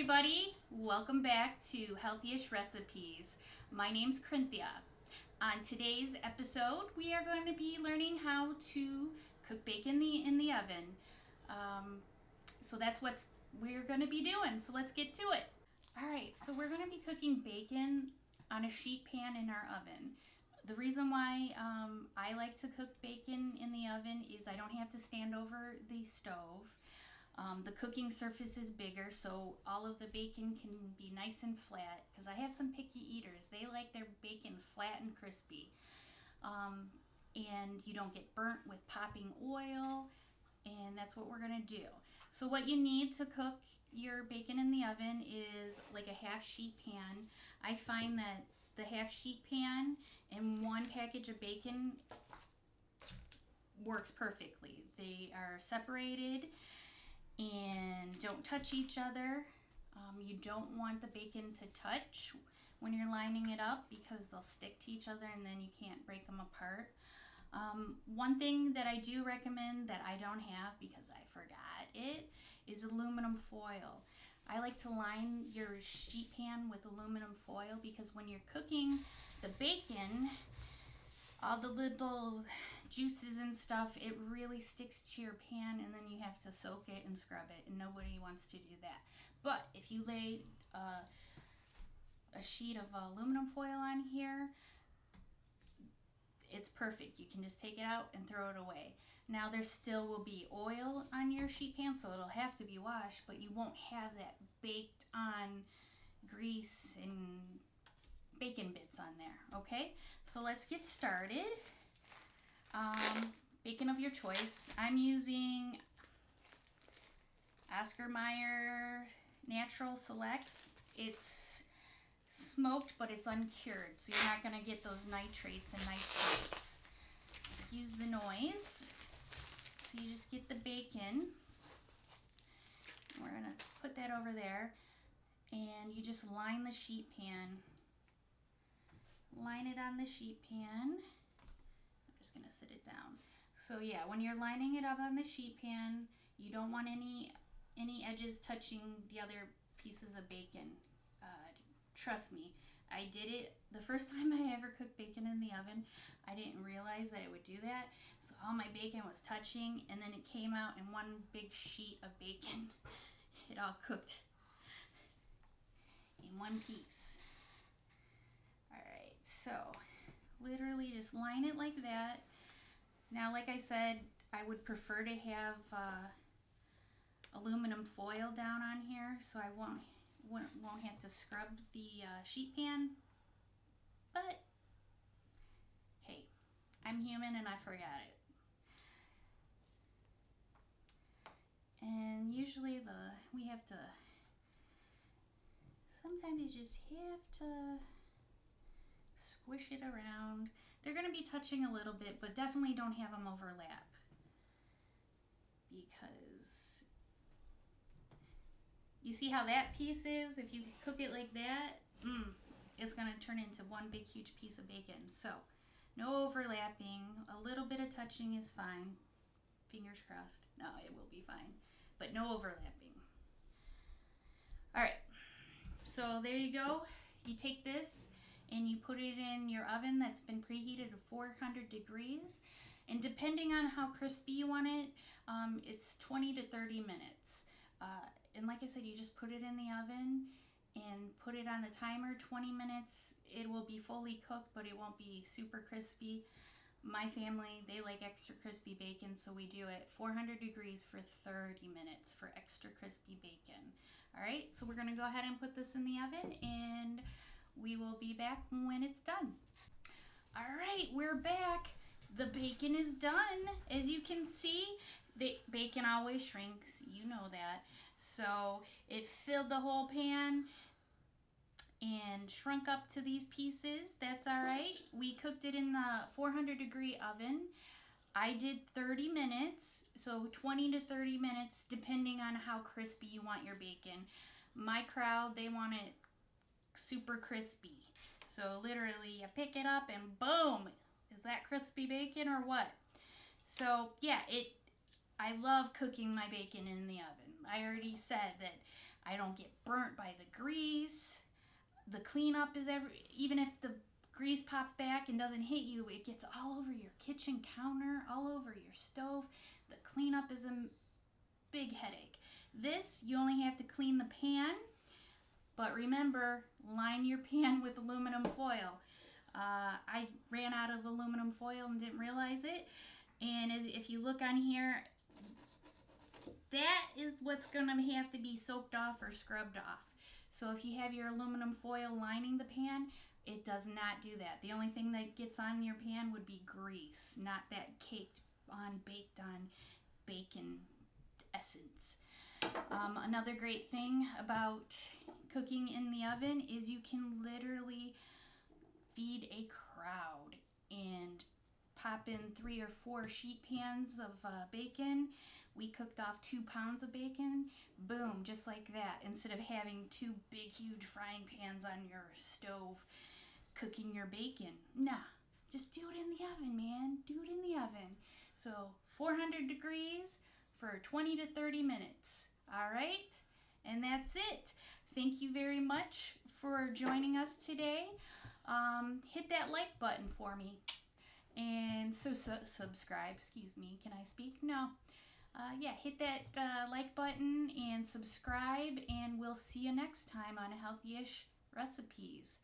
everybody, welcome back to Healthyish Recipes. My name's Cynthia. On today's episode, we are going to be learning how to cook bacon in the oven. So that's what we're going to be doing, so let's get to it. Alright, so we're going to be cooking bacon on a sheet pan in our oven. The reason why I like to cook bacon in the oven is I don't have to stand over the stove. The cooking surface is bigger, so all of the bacon can be nice and flat, because I have some picky eaters. They like their bacon flat and crispy. And you don't get burnt with popping oil, and that's what we're going to do. So what you need to cook your bacon in the oven is like a half sheet pan. I find that the half sheet pan and one package of bacon works perfectly. They are separated and don't touch each other. You don't want the bacon to touch when you're lining it up because they'll stick to each other and then you can't break them apart. One thing that I do recommend that I don't have because I forgot it is aluminum foil. I like to line your sheet pan with aluminum foil because when you're cooking the bacon, all the little juices and stuff, it really sticks to your pan and then you have to soak it and scrub it, and nobody wants to do that. But if you lay a sheet of aluminum foil on here, it's perfect. You can just take it out and throw it away. Now there still will be oil on your sheet pan, so it'll have to be washed, but you won't have that baked on grease and bacon bits on there. Okay, so let's get started. Bacon of your choice. I'm using Oscar Mayer Natural Selects. It's smoked, but it's uncured, so you're not going to get those nitrates and nitrates. Excuse the noise. So you just get the bacon. We're going to put that over there, and you just line the sheet pan. Line it on the sheet pan. I'm just going to sit it down. So yeah, when you're lining it up on the sheet pan, you don't want any edges touching the other pieces of bacon. Trust me, I did it the first time I ever cooked bacon in the oven. I didn't realize that it would do that. So all my bacon was touching, and then it came out in one big sheet of bacon. It all cooked in one piece. Alright, so literally just line it like that. Now, like I said, I would prefer to have aluminum foil down on here, so I won't have to scrub the sheet pan. But hey, I'm human and I forgot it. And usually we have to. Sometimes you just have to squish it around. They're going to be touching a little bit, but definitely don't have them overlap, because you see how that piece is? If you cook it like that, it's going to turn into one big huge piece of bacon. So no overlapping. A little bit of touching is fine. Fingers crossed. No, it will be fine, but no overlapping. All right, so there you go. You take this and you put it in your oven that's been preheated to 400 degrees. And depending on how crispy you want it, it's 20 to 30 minutes. And like I said, you just put it in the oven and put it on the timer. 20 minutes, it will be fully cooked, but it won't be super crispy. My family, they like extra crispy bacon, so we do it 400 degrees for 30 minutes for extra crispy bacon. All right, so we're gonna go ahead and put this in the oven, and we will be back when it's done. All right, we're back. The bacon is done. As you can see, the bacon always shrinks. You know that. So it filled the whole pan and shrunk up to these pieces. That's all right. We cooked it in the 400 degree oven. I did 30 minutes, so 20 to 30 minutes depending on how crispy you want your bacon. My crowd, they want it super crispy. So literally you pick it up and boom, is that crispy bacon or what? So yeah, I love cooking my bacon in the oven. I already said that I don't get burnt by the grease. The cleanup is even if the grease pops back and doesn't hit you, it gets all over your kitchen counter, all over your stove. The cleanup is a big headache. This, you only have to clean the pan, but remember, line your pan with aluminum foil. I ran out of aluminum foil and didn't realize it. And if you look on here, that is what's going to have to be soaked off or scrubbed off. So if you have your aluminum foil lining the pan, it does not do that. The only thing that gets on your pan would be grease, not that baked on bacon essence. Another great thing about cooking in the oven is you can literally feed a crowd and pop in 3 or 4 sheet pans of bacon. We cooked off 2 pounds of bacon. Boom, just like that. Instead of having 2 big, huge frying pans on your stove cooking your bacon. Nah, just do it in the oven, man. Do it in the oven. So 400 degrees for 20 to 30 minutes. All right? And that's it. Thank you very much for joining us today. Hit that like button for me. And subscribe. Excuse me. Can I speak? No. Yeah, hit that like button and subscribe, and we'll see you next time on Healthyish Recipes.